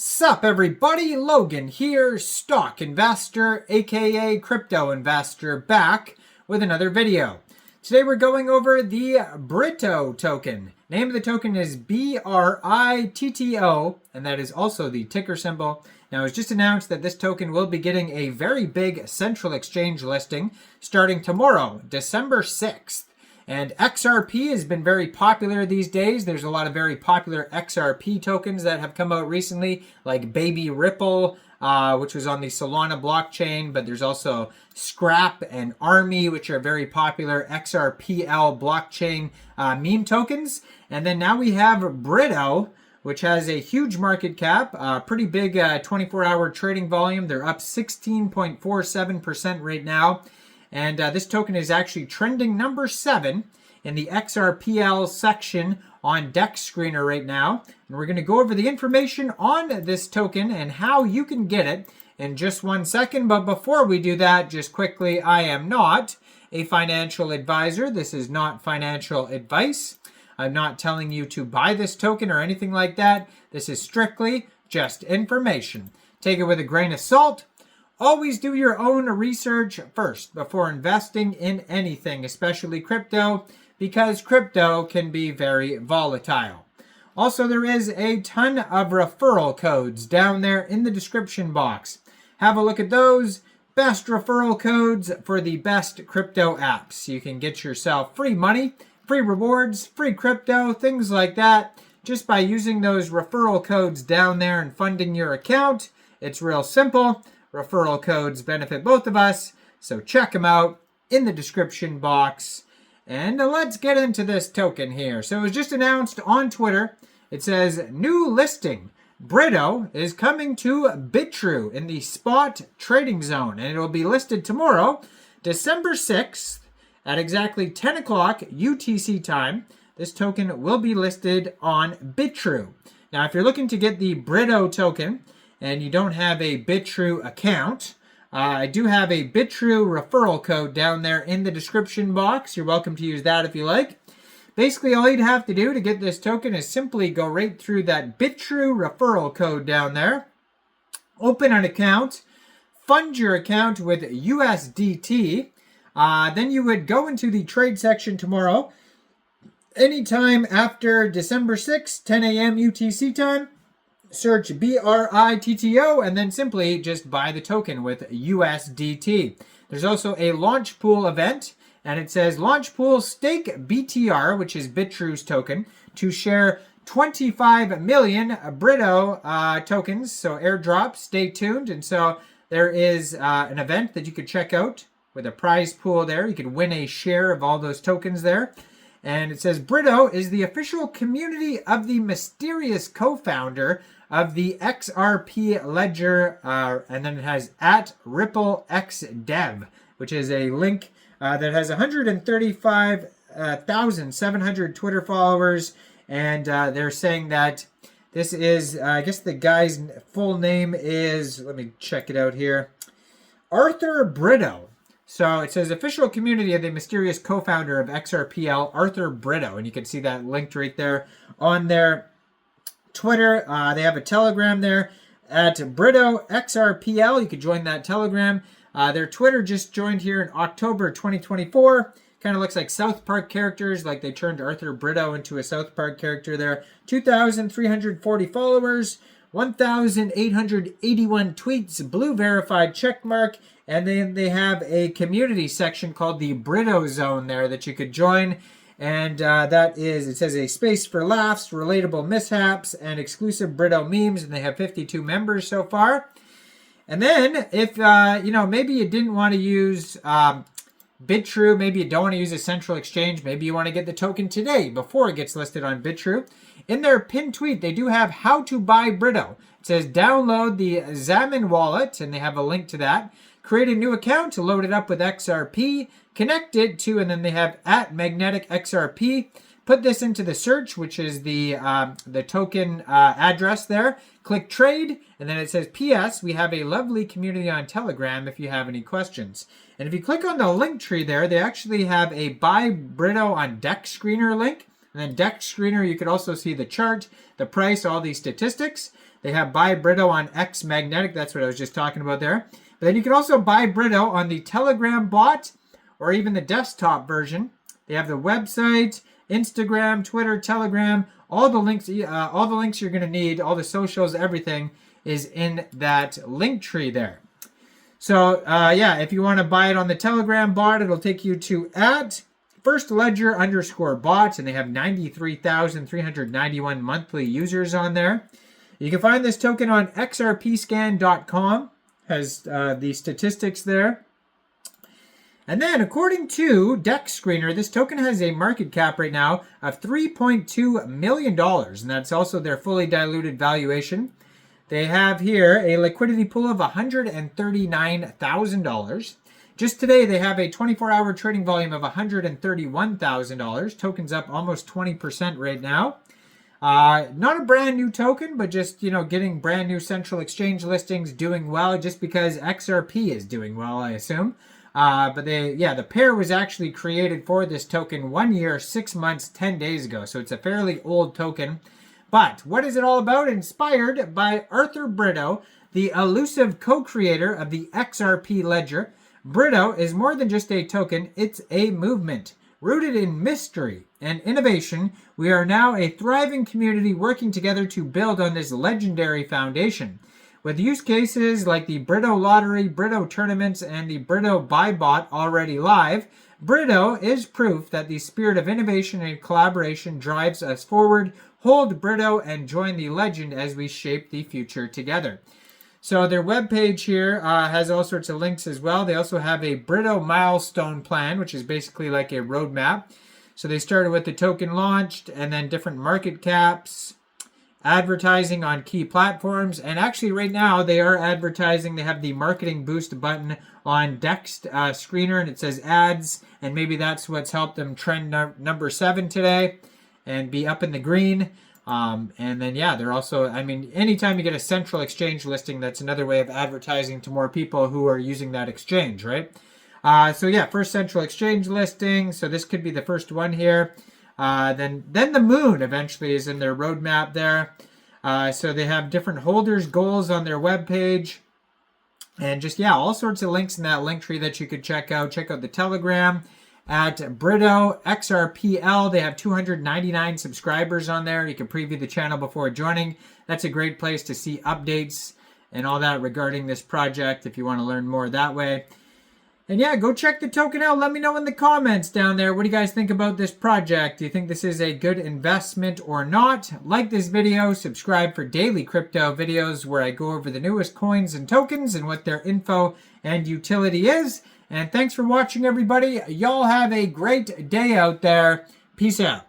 Sup everybody, Logan here, stock investor, aka crypto investor, back with another video. Today we're going over the Britto token. Name of the token is BRITTO, and that is also the ticker symbol. Now it was just announced that this token will be getting a very big central exchange listing starting tomorrow, December 6th. And XRP has been very popular these days. There's a lot of very popular XRP tokens that have come out recently, like Baby Ripple, which was on the Solana blockchain, but there's also Xrpl and Army, which are very popular XRPL blockchain meme tokens. And then now we have Britto, which has a huge market cap, pretty big 24-hour trading volume. They're up 16.47% right now. And this token is actually trending number 7 in the XRPL section on Dex Screener right now. And we're going to go over the information on this token and how you can get it in just 1 second. But before we do that, just quickly, I am not a financial advisor. This is not financial advice. I'm not telling you to buy this token or anything like that. This is strictly just information. Take it with a grain of salt. Always do your own research first before investing in anything, especially crypto, because crypto can be very volatile. Also, there is a ton of referral codes down there in the description box. Have a look at those. Best referral codes for the best crypto apps. You can get yourself free money, free rewards, free crypto, things like that, just by using those referral codes down there and funding your account. It's real simple. Referral codes benefit both of us, so check them out in the description box. And let's get into this token here. So it was just announced on Twitter. It says, new listing. Britto is coming to Birtue in the spot trading zone, and it will be listed tomorrow, December 6th, at exactly 10 o'clock UTC time. This token will be listed on Birtue. Now, if you're looking to get the Britto token, and you don't have a Birtue account, I do have a Birtue referral code down there in the description box. You're welcome to use that if you like. Basically, all you'd have to do to get this token is simply go right through that Birtue referral code down there, open an account, fund your account with USDT. Then you would go into the trade section tomorrow, anytime after December 6th, 10 a.m. UTC time. Search BRITTO and then simply just buy the token with USDT. There's also a launch pool event, and it says launch pool stake BTR, which is Birtue's token, to share 25 million Britto tokens. So airdrop, stay tuned. And so there is an event that you could check out with a prize pool there. You could win a share of all those tokens there. And it says Britto is the official community of the mysterious co-founder of the XRP ledger, and then it has @RippleXDev, which is a link that has 135,700 Twitter followers, and they're saying that this is, I guess the guy's full name is, let me check it out here, Arthur Britto. So it says official community of the mysterious co-founder of XRPL, Arthur Britto. And you can see that linked right there on their Twitter. They have a Telegram there at Britto XRPL. You could join that Telegram. Their Twitter just joined here in October 2024. Kind of looks like South Park characters, like they turned Arthur Britto into a South Park character there. 2,340 followers, 1,881 tweets, blue verified check mark. And then they have a community section called the Britto Zone there that you could join. And that is, it says a space for laughs, relatable mishaps, and exclusive Britto memes. And they have 52 members so far. And then if, maybe you didn't want to use Birtue, maybe you don't want to use a central exchange, maybe you want to get the token today before it gets listed on Birtue. In their pinned tweet, they do have how to buy Britto. It says download the Xamin wallet, and they have a link to that. Create a new account to load it up with XRP, connect it to, and then they have @MagneticXRP. Put this into the search, which is the token address there. Click trade, and then it says, P.S. We have a lovely community on Telegram if you have any questions. And if you click on the link tree there, they actually have a buy Britto on Dex Screener link. And then DEX Screener, you could also see the chart, the price, all these statistics. They have buy Britto on X Magnetic. That's what I was just talking about there. But then you can also buy Britto on the Telegram bot or even the desktop version. They have the website, Instagram, Twitter, Telegram, all the links you're going to need, all the socials, everything is in that link tree there. So yeah, if you want to buy it on the Telegram bot, it'll take you to @firstledger_bot, and they have 93,391 monthly users on there. You can find this token on xrpscan.com, has the statistics there. And then, according to DEX Screener, this token has a market cap right now of $3.2 million, and that's also their fully diluted valuation. They have here a liquidity pool of $139,000. Just today, they have a 24-hour trading volume of $131,000. Token's up almost 20% right now. Not a brand new token, but just, getting brand new central exchange listings, doing well, just because XRP is doing well, I assume. But the pair was actually created for this token 1 year, 6 months, 10 days ago. So it's a fairly old token. But what is it all about? Inspired by Arthur Britto, the elusive co-creator of the XRP ledger. Britto is more than just a token, it's a movement. Rooted in mystery and innovation, we are now a thriving community working together to build on this legendary foundation. With use cases like the Britto Lottery, Britto Tournaments, and the Britto Buy Bot already live, Britto is proof that the spirit of innovation and collaboration drives us forward. Hold Britto and join the legend as we shape the future together. So their webpage here has all sorts of links as well. They also have a Britto milestone plan, which is basically like a roadmap. So they started with the token launched and then different market caps, advertising on key platforms, and actually right now they are advertising. They have the marketing boost button on DEX Screener, and it says ads, and maybe that's what's helped them trend number 7 today and be up in the green. And then they're also, anytime you get a central exchange listing, that's another way of advertising to more people who are using that exchange, right? First central exchange listing. So this could be the first one here. Then the moon eventually is in their roadmap there. So they have different holders goals on their webpage, and just all sorts of links in that link tree that you could check out. Check out the Telegram at Britto Xrpl. They have 299 subscribers on there. You can preview the channel before joining. That's a great place to see updates and all that regarding this project if you want to learn more that way. And go check the token out. Let me know in the comments down there. What do you guys think about this project? Do you think this is a good investment or not? Like this video, subscribe for daily crypto videos where I go over the newest coins and tokens and what their info and utility is. And thanks for watching, everybody. Y'all have a great day out there. Peace out.